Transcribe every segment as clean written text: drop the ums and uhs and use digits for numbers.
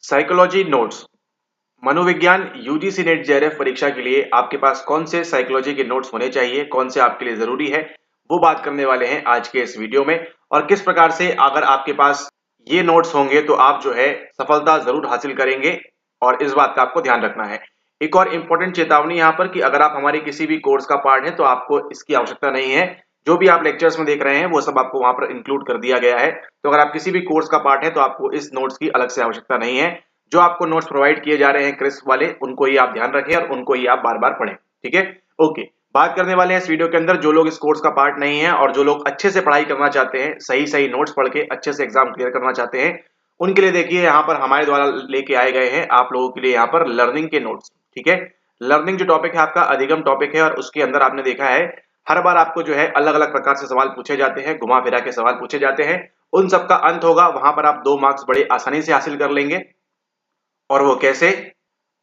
Psychology notes. मनोविज्ञान UGC net JRF परीक्षा के लिए आपके पास कौन से साइकोलॉजी के नोट्स होने चाहिए, कौन से आपके लिए जरूरी है, वो बात करने वाले हैं आज के इस वीडियो में। और किस प्रकार से अगर आपके पास ये नोट्स होंगे तो आप जो है सफलता जरूर हासिल करेंगे, और इस बात का आपको ध्यान रखना है। एक और इम्पोर्टेंट चेतावनी यहाँ पर कि अगर आप हमारे किसी भी कोर्स का पार्ट है तो आपको इसकी आवश्यकता नहीं है। जो भी आप लेक्चर्स में देख रहे हैं वो सब आपको वहां पर इंक्लूड कर दिया गया है। तो अगर आप किसी भी कोर्स का पार्ट है तो आपको इस नोट्स की अलग से आवश्यकता नहीं है। जो आपको नोट्स प्रोवाइड किए जा रहे हैं क्रिस्प वाले, उनको ही आप ध्यान रखें और उनको ही आप बार बार पढ़ें। ठीक है, ओके। बात करने वाले हैं इस वीडियो के अंदर जो लोग इस कोर्स का पार्ट नहीं है और जो लोग अच्छे से पढ़ाई करना चाहते हैं, सही सही नोट्स पढ़ के अच्छे से एग्जाम क्लियर करना चाहते हैं, उनके लिए देखिए यहाँ पर हमारे द्वारा लेके आए गए हैं आप लोगों के लिए यहाँ पर लर्निंग के नोट्स। ठीक है, लर्निंग जो टॉपिक है आपका अधिगम टॉपिक है, और उसके अंदर आपने देखा है हर बार आपको जो है अलग अलग प्रकार से सवाल पूछे जाते हैं, घुमा फिरा के सवाल पूछे जाते हैं। उन सबका अंत होगा, वहां पर आप 2 मार्क्स बड़े आसानी से हासिल कर लेंगे। और वो कैसे,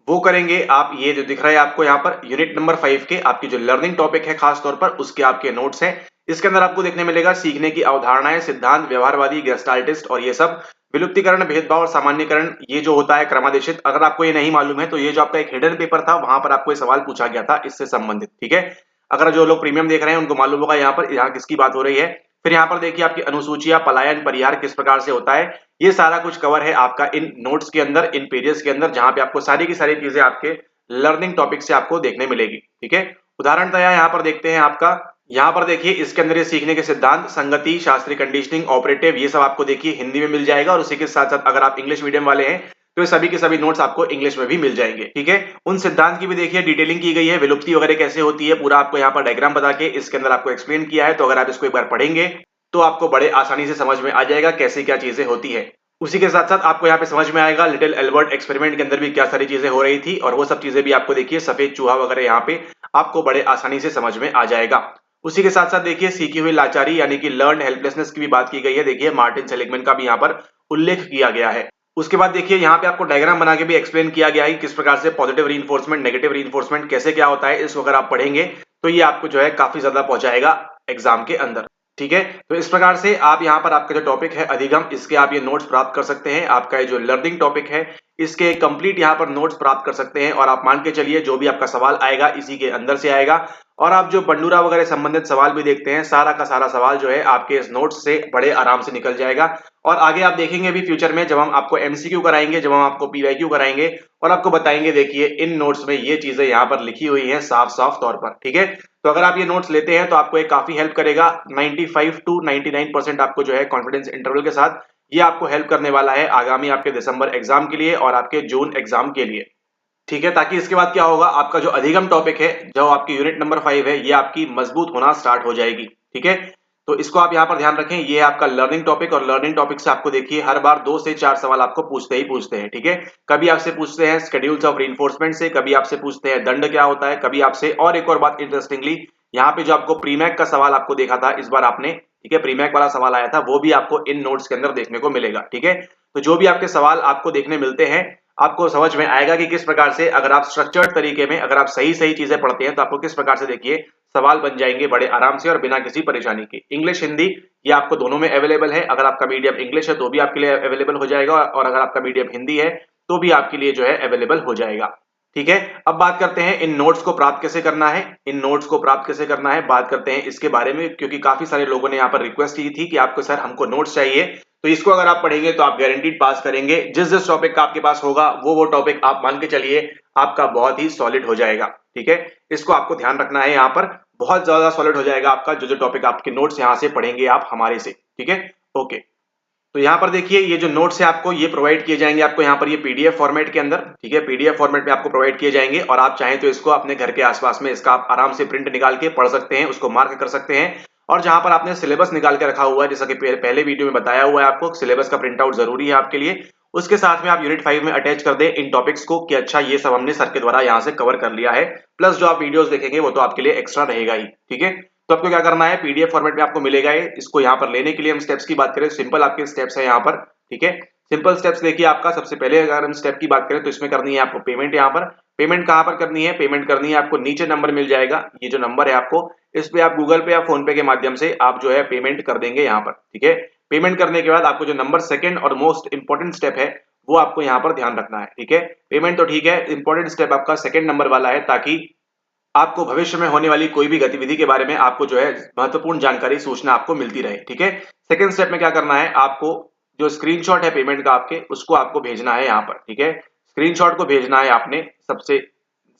वो करेंगे आप, ये जो दिख रहा है आपको यहाँ पर यूनिट नंबर 5 के आपकी जो लर्निंग टॉपिक है खास तौर पर उसके आपके नोट्स हैं। इसके अंदर आपको देखने मिलेगा सीखने की अवधारणाएं, सिद्धांत, व्यवहारवादी, गेस्टाल्टिस्ट और ये सब, विलुप्तीकरण, भेदभाव और सामान्यकरण, ये जो होता है क्रमादेशित। अगर आपको ये नहीं मालूम है तो ये जो आपका एक हिडन पेपर था वहां पर आपको ये सवाल पूछा गया था इससे संबंधित। ठीक है, अगर जो लोग प्रीमियम देख रहे हैं उनको मालूम होगा यहाँ किसकी बात हो रही है। फिर यहाँ पर देखिए आपकी अनुसूचियां, पलायन, परिहार किस प्रकार से होता है, ये सारा कुछ कवर है आपका इन नोट्स के अंदर, इन पेजेस के अंदर, जहां पे आपको सारी की सारी चीजें आपके लर्निंग टॉपिक से आपको देखने मिलेगी। ठीक है, उदाहरणतः यहाँ पर देखते हैं आपका, यहाँ पर देखिए इसके अंदर ये सीखने के सिद्धांत, संगति, शास्त्रीय कंडीशनिंग, ऑपरेटिव, ये सब आपको देखिए हिंदी में मिल जाएगा। और उसी के साथ साथ अगर आप इंग्लिश मीडियम वाले हैं तो ये सभी के सभी नोट्स आपको इंग्लिश में भी मिल जाएंगे। ठीक है, उन सिद्धांत की भी देखिए डिटेलिंग की गई है, विलुप्ति वगैरह कैसे होती है पूरा आपको यहाँ पर डायग्राम बता के इसके अंदर आपको एक्सप्लेन किया है। तो अगर आप इसको एक बार पढ़ेंगे तो आपको बड़े आसानी से समझ में आ जाएगा कैसे क्या चीजें होती है। उसी के साथ साथ आपको यहाँ पे समझ में आएगा लिटिल एल्बर्ट एक्सपेरिमेंट के अंदर भी क्या सारी चीजें हो रही थी, और वो सब चीजें भी आपको देखिए सफेद चूहा वगैरह यहाँ पे आपको बड़े आसानी से समझ में आ जाएगा। उसी के साथ साथ देखिए सीखी हुई लाचारी यानी कि लर्न हेल्पलेसनेस की भी बात की गई है। देखिए मार्टिन सेलिगमैन का भी यहाँ पर उल्लेख किया गया है। उसके बाद देखिए यहाँ पे आपको डायग्राम बना के भी एक्सप्लेन किया गया है कि किस प्रकार से पॉजिटिव रीइंफोर्समेंट, नेगेटिव रीइंफोर्समेंट कैसे क्या होता है। इसको अगर आप पढ़ेंगे तो ये आपको जो है काफी ज्यादा पहुंचाएगा एग्जाम के अंदर। ठीक है, तो इस प्रकार से आप यहाँ पर आपका जो टॉपिक है अधिगम, इसके आप ये नोट्स प्राप्त कर सकते हैं। आपका ये जो लर्निंग टॉपिक है इसके कंप्लीट यहाँ पर नोट्स प्राप्त कर सकते हैं। और आप मान के चलिए जो भी आपका सवाल आएगा इसी के अंदर से आएगा। और आप जो बंडूरा वगैरह संबंधित सवाल भी देखते हैं, सारा का सारा सवाल जो है आपके इस नोट्स से बड़े आराम से निकल जाएगा। और आगे आप देखेंगे भी फ्यूचर में जब हम आपको एमसीक्यू कराएंगे, जब हम आपको पीवाईक्यू कराएंगे और आपको बताएंगे देखिए इन नोट्स में ये चीजें यहाँ पर लिखी हुई हैं साफ साफ तौर पर। ठीक है, तो अगर आप ये नोट्स लेते हैं तो आपको ये काफी हेल्प करेगा। 95 टू 99% आपको जो है कॉन्फिडेंस इंटरवल के साथ ये आपको हेल्प करने वाला है आगामी आपके दिसंबर एग्जाम के लिए और आपके जून एग्जाम के लिए। ठीक है, ताकि इसके बाद क्या होगा, आपका जो अधिगम टॉपिक है, जो आपकी यूनिट नंबर 5 है, ये आपकी मजबूत होना स्टार्ट हो जाएगी। ठीक है, तो इसको आप यहाँ पर ध्यान रखें, ये है आपका लर्निंग टॉपिक। और लर्निंग टॉपिक से आपको देखिए हर बार 2 से 4 सवाल आपको पूछते ही पूछते हैं। ठीक है, कभी आपसे पूछते हैं शेड्यूल्स ऑफ रीइंफोर्समेंट से, कभी आपसे पूछते हैं दंड क्या होता है, कभी आपसे, और एक और बात इंटरेस्टिंगली, यहाँ पे जो आपको प्रीमैक का सवाल आपको देखा था इस बार आपने, ठीक है, प्रीमैक वाला सवाल आया था, वो भी आपको इन नोट्स के अंदर देखने को मिलेगा। ठीक है, तो जो भी आपके सवाल आपको देखने मिलते हैं, आपको समझ में आएगा कि किस प्रकार से अगर आप स्ट्रक्चर्ड तरीके में, अगर आप सही सही चीजें पढ़ते हैं तो आपको किस प्रकार से देखिए सवाल बन जाएंगे बड़े आराम से और बिना किसी परेशानी के। इंग्लिश, हिंदी, ये आपको दोनों में अवेलेबल है। अगर आपका मीडियम इंग्लिश है तो भी आपके लिए अवेलेबल हो जाएगा, और अगर आपका मीडियम हिंदी है तो भी आपके लिए जो है अवेलेबल हो जाएगा। ठीक है, अब बात करते हैं इन नोट्स को प्राप्त कैसे करना है। इन नोट्स को प्राप्त कैसे करना है बात करते हैं इसके बारे में, क्योंकि काफी सारे लोगों ने यहाँ पर रिक्वेस्ट की थी कि आपको सर हमको नोट्स चाहिए। तो इसको अगर आप पढ़ेंगे तो आप गारंटीड पास करेंगे। जिस जिस टॉपिक का आपके पास होगा वो टॉपिक आप मान के चलिए आपका बहुत ही सॉलिड हो जाएगा। ठीक है, इसको आपको ध्यान रखना है, यहाँ पर बहुत ज्यादा सॉलिड हो जाएगा आपका जो जो टॉपिक आपके नोट्स यहाँ से पढ़ेंगे आप हमारे से। ठीक है, ओके। तो यहाँ पर देखिए ये जो नोट्स है आपको ये प्रोवाइड किए जाएंगे आपको यहाँ पर ये पीडीएफ फॉर्मेट के अंदर। ठीक है, पीडीएफ फॉर्मेट में आपको प्रोवाइड किए जाएंगे, और आप चाहें तो इसको अपने घर के आसपास में इसका आप आराम से प्रिंट निकाल के पढ़ सकते हैं, उसको मार्क कर सकते हैं। और जहां पर आपने सिलेबस निकाल के रखा हुआ है, जैसा कि पहले वीडियो में बताया हुआ है आपको, सिलेबस का प्रिंट आउट जरूरी है आपके लिए। उसके साथ में आप यूनिट 5 में अटैच कर दें इन टॉपिक्स को कि अच्छा ये सब हमने सर के द्वारा यहाँ से कवर कर लिया है, प्लस जो आप वीडियोस देखेंगे वो तो आपके लिए एक्स्ट्रा रहेगा ही। ठीक है, तो आपको क्या करना है, पीडीएफ फॉर्मेट में आपको मिलेगा ये। इसको यहाँ पर लेने के लिए हम स्टेप्स की बात करें, सिंपल आपके स्टेप्स है यहाँ पर। ठीक है, सिंपल स्टेप्स देखिए आपका, सबसे पहले अगर हम स्टेप की बात करें तो इसमें करनी है आपको पेमेंट। यहाँ पर पेमेंट कहाँ पर करनी है, पेमेंट करनी है आपको नीचे नंबर मिल जाएगा, ये जो नंबर है आपको, इस पे आप गूगल पे या फोन पे के माध्यम से आप जो है पेमेंट कर देंगे यहाँ पर। ठीक है, पेमेंट करने के बाद आपको जो नंबर सेकंड और मोस्ट इंपोर्टेंट स्टेप है वो आपको यहाँ पर ध्यान रखना है। ठीक है, पेमेंट तो ठीक है, इंपॉर्टेंट स्टेप आपका सेकंड नंबर वाला है, ताकि आपको भविष्य में होने वाली कोई भी गतिविधि के बारे में आपको जो है महत्वपूर्ण जानकारी, सूचना आपको मिलती रहे। ठीक है, सेकंड स्टेप में क्या करना है, आपको जो स्क्रीनशॉट है पेमेंट का आपके, उसको आपको भेजना है यहाँ पर। ठीक है, स्क्रीनशॉट को भेजना है आपने सबसे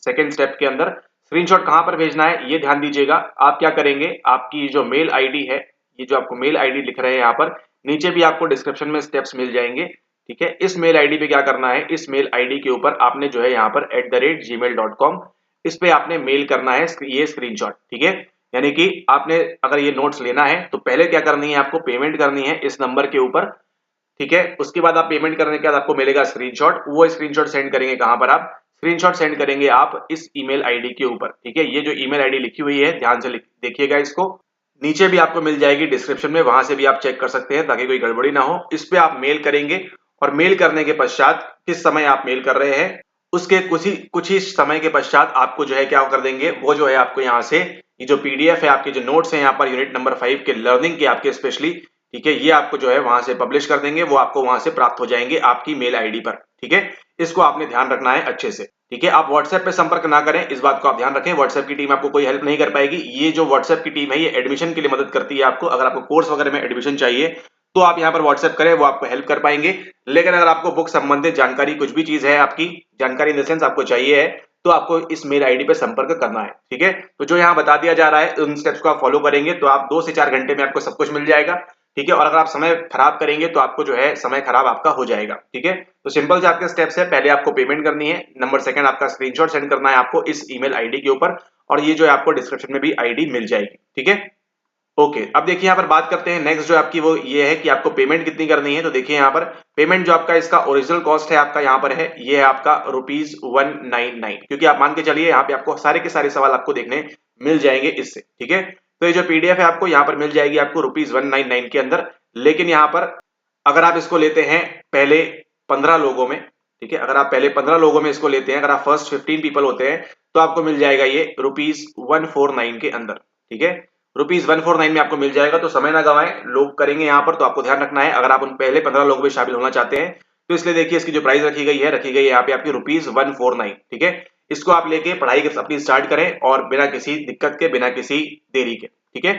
सेकंड स्टेप के अंदर। स्क्रीनशॉट कहां पर भेजना है ये ध्यान दीजिएगा। आप क्या करेंगे, आपकी जो मेल आईडी है, ये जो आपको मेल आईडी लिख रहे हैं यहाँ पर, नीचे भी आपको डिस्क्रिप्शन में स्टेप्स मिल जाएंगे। ठीक है, इस मेल आईडी पे क्या करना है, इस मेल आईडी के ऊपर आपने जो है यहाँ पर @gmail.com, इस पे आपने मेल करना है ये स्क्रीनशॉट। ठीक है, यानी कि आपने अगर ये नोट्स लेना है तो पहले क्या करनी है, आपको पेमेंट करनी है इस नंबर के ऊपर। ठीक है, उसके बाद आप पेमेंट करने के बाद आपको मिलेगा स्क्रीनशॉट। वो स्क्रीनशॉट सेंड करेंगे कहां पर, आप स्क्रीनशॉट सेंड करेंगे आप इस ईमेल आईडी के ऊपर। ठीक है, ये जो ईमेल आईडी लिखी हुई है ध्यान से देखिएगा इसको, नीचे भी आपको मिल जाएगी डिस्क्रिप्शन में, वहां से भी आप चेक कर सकते हैं ताकि कोई गड़बड़ी ना हो। इस पे आप मेल करेंगे और मेल करने के पश्चात किस समय आप मेल कर रहे हैं, उसके कुछ ही समय के पश्चात आपको जो है क्या कर देंगे, वो जो है आपको यहाँ से ये जो पीडीएफ है, आपके जो नोट्स हैं यहाँ पर यूनिट नंबर 5 के लर्निंग के आपके स्पेशली, ठीक है, ये आपको जो है वहां से पब्लिश कर देंगे, वो आपको वहां से प्राप्त हो जाएंगे आपकी मेल आईडी पर। ठीक है, इसको आपने ध्यान रखना है अच्छे से। ठीक है, आप व्हाट्सएप पे संपर्क ना करें, इस बात को आप ध्यान रखें। व्हाट्सएप की टीम आपको कोई हेल्प नहीं कर पाएगी। ये जो व्हाट्सएप की टीम है ये एडमिशन के लिए मदद करती है आपको। अगर आपको कोर्स वगैरह में एडमिशन चाहिए तो आप यहाँ पर व्हाट्सएप करें, वो आपको हेल्प कर पाएंगे। लेकिन अगर आपको बुक संबंधित जानकारी, कुछ भी चीज है आपकी जानकारी इन द सेंस आपको चाहिए है, तो आपको इस मेल आईडी पे संपर्क करना है। ठीक है, तो जो यहाँ बता दिया जा रहा है उन स्टेप्स को आप फॉलो करेंगे तो आप 2 से 4 घंटे में आपको सब कुछ मिल जाएगा। ठीक है, और अगर आप समय खराब करेंगे तो आपको जो है समय खराब आपका हो जाएगा। ठीक है, तो सिंपल से आपके स्टेप्स है, पहले आपको पेमेंट करनी है, नंबर सेकंड आपका स्क्रीनशॉट सेंड करना है आपको इस ईमेल आईडी के ऊपर, और ये जो है आपको डिस्क्रिप्शन में भी आईडी मिल जाएगी। ठीक है, ओके, अब देखिए यहाँ पर बात करते हैं नेक्स्ट जो आपकी वो ये है कि आपको पेमेंट कितनी करनी है। तो देखिए यहाँ पर पेमेंट जो आपका इसका ओरिजिनल कॉस्ट है आपका यहाँ पर है, ये है आपका ₹199, क्योंकि आप मान के चलिए यहाँ पे आपको सारे के सारे सवाल आपको देखने मिल जाएंगे इससे। ठीक है, तो ये जो पीडीएफ है आपको यहाँ पर मिल जाएगी आपको ₹199 के अंदर। लेकिन यहाँ पर अगर आप इसको लेते हैं पहले 15 लोगों में, ठीक है, अगर आप पहले 15 लोगों में इसको लेते हैं, अगर आप फर्स्ट 15 पीपल होते हैं तो आपको मिल जाएगा ये ₹149 के अंदर। ठीक है, ₹149 में आपको मिल जाएगा। तो समय ना गवाएं, लोग करेंगे यहाँ पर, तो आपको ध्यान रखना है अगर आप उन पहले 15 लोगों में शामिल होना चाहते हैं तो इसलिए देखिए इसकी जो प्राइस रखी गई है यहाँ पे आपकी ₹149। ठीक है, इसको आप लेके पढ़ाई अपनी स्टार्ट करें और बिना किसी दिक्कत के, बिना किसी देरी के। ठीक है,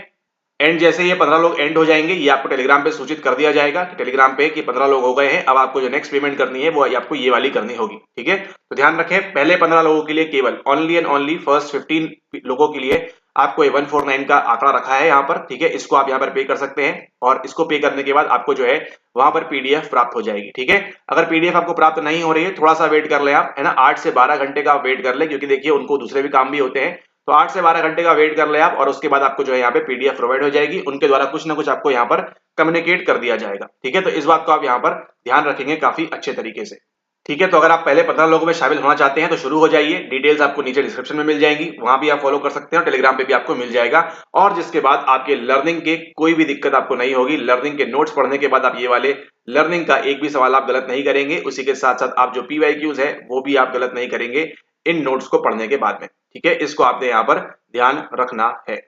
एंड जैसे ये 15 लोग एंड हो जाएंगे, ये आपको टेलीग्राम पे सूचित कर दिया जाएगा कि टेलीग्राम पे कि 15 लोग हो गए हैं। अब आपको जो नेक्स्ट पेमेंट करनी है वो आपको ये वाली करनी होगी। ठीक है, तो ध्यान रखें पहले 15 लोगों के लिए केवल ओनली एंड ओनली फर्स्ट 15 लोगों के लिए आपको ये 149 का आंकड़ा रखा है यहाँ पर। ठीक है, इसको आप यहाँ पर पे कर सकते हैं और इसको पे करने के बाद आपको जो है वहां पर पीडीएफ प्राप्त हो जाएगी। ठीक है, अगर पीडीएफ आपको प्राप्त नहीं हो रही है, थोड़ा सा वेट कर ले आप, है ना, 8 से 12 घंटे का वेट कर ले, क्योंकि देखिए उनको दूसरे भी काम भी होते हैं। तो 8 से 12 घंटे का वेट कर ले आप, और उसके बाद आपको जो है यहाँ पे पीडीएफ प्रोवाइड हो जाएगी, उनके द्वारा कुछ ना कुछ आपको यहाँ पर कम्युनिकेट कर दिया जाएगा। ठीक है, तो इस बात को आप यहाँ पर ध्यान रखेंगे काफी अच्छे तरीके से। ठीक है, तो अगर आप पहले 15 लोगों में शामिल होना चाहते हैं तो शुरू हो जाइए। डिटेल्स आपको नीचे डिस्क्रिप्शन में मिल जाएंगी, वहां भी आप फॉलो कर सकते हैं और टेलीग्राम पे भी आपको मिल जाएगा। और जिसके बाद आपके लर्निंग के कोई भी दिक्कत आपको नहीं होगी। लर्निंग के नोट्स पढ़ने के बाद आप ये वाले लर्निंग का एक भी सवाल आप गलत नहीं करेंगे, उसी के साथ साथ आप जो पीवाईक्यूज है वो भी आप गलत नहीं करेंगे इन नोट्स को पढ़ने के बाद में। ठीक है, इसको आपने यहाँ पर ध्यान रखना है।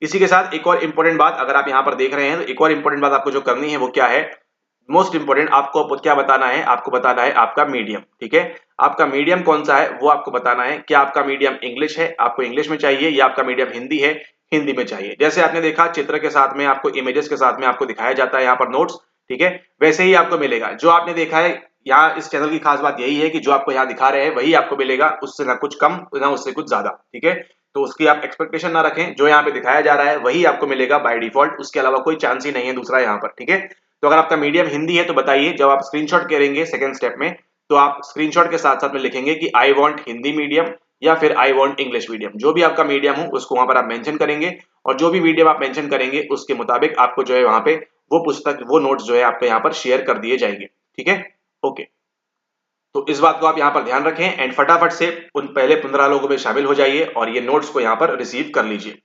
इसी के साथ एक और इंपॉर्टेंट बात अगर आप यहाँ पर देख रहे हैं, तो एक और इंपॉर्टेंट बात आपको जो करनी है वो क्या है, मोस्ट इंपोर्टेंट, आपको क्या बताना है, आपको बताना है आपका मीडियम। ठीक है, आपका मीडियम कौन सा है वो आपको बताना है। क्या आपका मीडियम इंग्लिश है, आपको इंग्लिश में चाहिए, या आपका मीडियम हिंदी है, हिंदी में चाहिए। जैसे आपने देखा चित्र के साथ में आपको इमेजेस के साथ में आपको दिखाया जाता है यहाँ पर नोट्स। ठीक है, वैसे ही आपको मिलेगा जो आपने देखा है यहाँ। इस चैनल की खास बात यही है कि जो आपको यहाँ दिखा रहे हैं वही आपको मिलेगा, उससे ना कुछ कम ना उससे कुछ ज्यादा। ठीक है, तो उसकी आप एक्सपेक्टेशन ना रखें, जो यहाँ पे दिखाया जा रहा है वही आपको मिलेगा बाय डिफॉल्ट, उसके अलावा कोई चांस ही नहीं है दूसरा यहाँ पर। ठीक है, तो अगर आपका मीडियम हिंदी है तो बताइए, जब आप स्क्रीनशॉट करेंगे सेकंड स्टेप में तो आप स्क्रीनशॉट के साथ साथ में लिखेंगे कि आई वांट हिंदी मीडियम या फिर आई वांट इंग्लिश मीडियम, जो भी आपका मीडियम हो उसको वहां पर आप मेंशन करेंगे, और जो भी मीडियम आप मेंशन करेंगे उसके मुताबिक आपको जो है वहां पे वो पुस्तक, वो नोट्स जो है आपको यहाँ पर शेयर कर दिए जाएंगे। ठीक है, ओके, तो इस बात को आप यहाँ पर ध्यान रखें एंड फटाफट से उन पहले 15 लोगों में शामिल हो जाइए और ये नोट्स को यहाँ पर रिसीव कर लीजिए।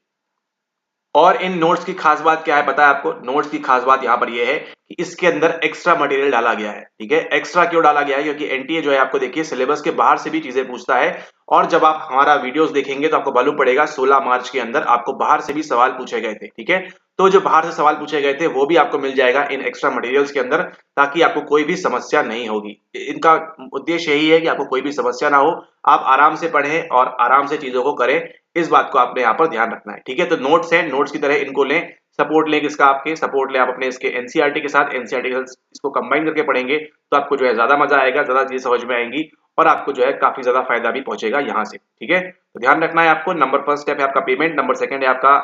और इन नोट्स की खास बात क्या है पता है आपको? नोट्स की खास बात यहाँ पर ये है कि इसके अंदर एक्स्ट्रा मटेरियल डाला गया है। ठीक है, एक्स्ट्रा क्यों डाला गया है? क्योंकि एनटीए जो है आपको देखिए सिलेबस के बाहर से भी चीजें पूछता है, और जब आप हमारा वीडियोस देखेंगे तो आपको मालूम पड़ेगा 16 मार्च के अंदर आपको बाहर से भी सवाल पूछे गए थे। ठीक है, तो जो बाहर से सवाल पूछे गए थे वो भी आपको मिल जाएगा इन एक्स्ट्रा मटेरियल्स के अंदर, ताकि आपको कोई भी समस्या नहीं होगी। इनका उद्देश्य यही है कि आपको कोई भी समस्या ना हो, आप आराम से पढ़ें और आराम से चीजों को करें। इस बात को आपने यहाँ पर ध्यान रखना है। ठीक है, तो नोट्स हैं, नोट्स की तरह इनको लें। सपोर्ट लें किसका? आपके सपोर्ट लें आप अपने इसके एनसीईआरटी के साथ। एनसीईआरटी के साथ इसको कंबाइन करके पढ़ेंगे तो आपको जो है ज्यादा मजा आएगा, ज्यादा चीजें समझ में आएंगी और आपको जो है काफी ज्यादा फायदा भी पहुंचेगा यहाँ से। ठीक है, तो ध्यान रखना है आपको। नंबर फर्स्ट स्टेप है आपका पेमेंट, नंबर सेकंड है आपका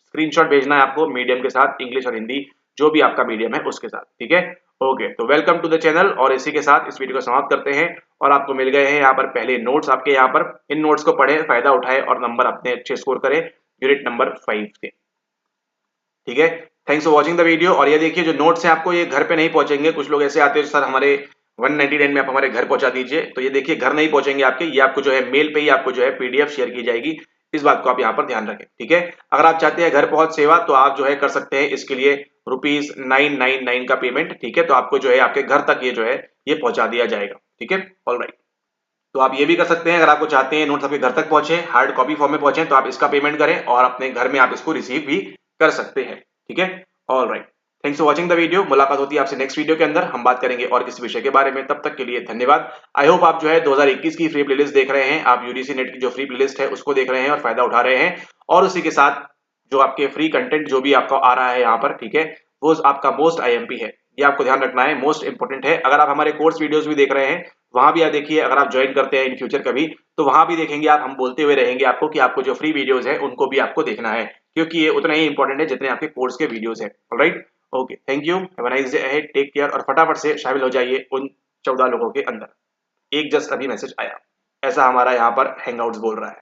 स्क्रीनशॉट भेजना है आपको मीडियम के साथ, इंग्लिश और हिंदी जो भी आपका मीडियम है उसके साथ। ठीक है, ओके, तो वेलकम टू द चैनल। और इसी के साथ इस वीडियो को समाप्त करते हैं। और आपको मिल गए हैं यहाँ पर पहले नोट्स आपके यहाँ पर। इन नोट्स को पढ़ें, फायदा उठाएं और नंबर अपने अच्छे स्कोर करें यूनिट नंबर 5 के। ठीक है, thanks for watching the video. और ये देखिए जो नोट्स हैं आपको ये घर पे नहीं पहुंचेंगे। कुछ लोग ऐसे आते हैं सर हमारे 199 में आप हमारे घर पहुंचा दीजिए, तो ये देखिए घर नहीं पहुंचेंगे आपके, ये आपको जो है मेल पे ही आपको जो है पीडीएफ शेयर की जाएगी। इस बात को आप यहाँ पर ध्यान रखें। ठीक है, अगर आप चाहते हैं घर पहुंच सेवा तो आप जो है कर सकते हैं इसके लिए ₹999 का पेमेंट। ठीक है, तो आपको जो है आपके घर तक ये जो है ये पहुंचा दिया जाएगा। ठीक है, ऑलराइट। तो आप ये भी कर सकते हैं, अगर आपको चाहते हैं नोट्स आपके घर तक पहुंचे, हार्ड कॉपी फॉर्म में पहुंचे, तो आप इसका पेमेंट करें और अपने घर में आप इसको रिसीव भी कर सकते हैं। ठीक है, all right. Thanks for watching the video. मुलाकात होती है आपसे नेक्स्ट वीडियो के अंदर, हम बात करेंगे और किसी विषय के बारे में। तब तक के लिए धन्यवाद। आई होप आप जो है 2021 की फ्री प्लेलिस्ट देख रहे हैं, आप यूडीसी नेट की जो फ्री प्लेलिस्ट है उसको देख रहे हैं और फायदा उठा रहे हैं, और उसी के साथ जो आपके फ्री कंटेंट जो भी आपको आ रहा है यहाँ पर, ठीक है, वो आपका मोस्ट आईएमपी है। ये आपको ध्यान रखना है, मोस्ट इंपोर्टेंट है। अगर आप हमारे कोर्स वीडियोस भी देख रहे हैं वहां भी आप देखिए, अगर आप ज्वाइन करते हैं इन फ्यूचर कभी, तो वहां भी देखेंगे आप, हम बोलते हुए रहेंगे आपको कि आपको जो फ्री वीडियोस है उनको भी आपको देखना है, क्योंकि ये उतना ही इंपॉर्टेंट है जितने आपके कोर्स के वीडियोस है। Alright, okay, thank you, have a nice day ahead, take care, और फटाफट से शामिल हो जाइए उन 14 लोगों के अंदर। एक जस्ट अभी मैसेज आया, ऐसा हमारा यहाँ पर हैंगआउट्स बोल रहा है।